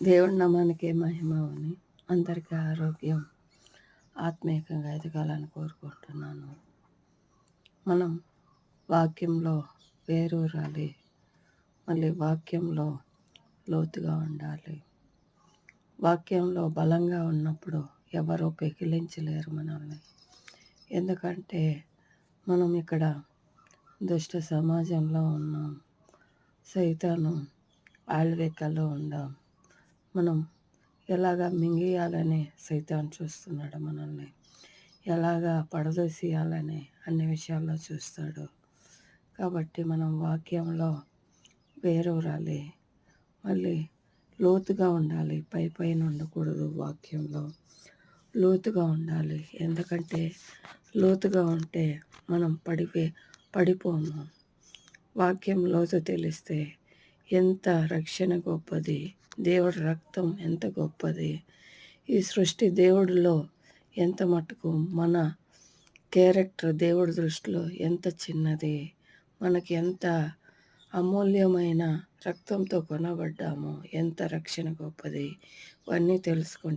దేవుడి నామానికే మహిమవని అందరికీ ఆరోగ్యం ఆత్మీయంగా ఎదగాలని కోరుకుంటున్నాను. మనం వాక్యంలో వేరూరాలి, మళ్ళీ వాక్యంలో లోతుగా ఉండాలి. వాక్యంలో బలంగా ఉన్నప్పుడు ఎవరో పెకిలించలేరు మనల్ని. ఎందుకంటే మనం ఇక్కడ దుష్ట సమాజంలో ఉన్నాం, సైతాను ఆಳ್వికలో ఉందాం. మనం ఎలాగా మింగేయాలని సైతాన్ చూస్తున్నాడు, మనల్ని ఎలాగా పడదోసేయాలని అన్ని విషయాల్లో చూస్తాడు. కాబట్టి మనం వాక్యంలో వేరూరాలి, మళ్ళీ లోతుగా ఉండాలి. పైన ఉండకూడదు, వాక్యంలో లోతుగా ఉండాలి. ఎందుకంటే లోతుగా ఉంటే మనం పడిపోము. వాక్యం లోతు తెలిస్తే ఎంత రక్షణ గొప్పది, దేవుడి రక్తం ఎంత గొప్పది, ఈ సృష్టి దేవుడిలో ఎంత మటుకు మన క్యారెక్టర్ దేవుడి దృష్టిలో ఎంత చిన్నది, మనకి ఎంత అమూల్యమైన రక్తంతో కొనబడ్డాము, ఎంత రక్షణ గొప్పది, ఇవన్నీ తెలుసుకుంటే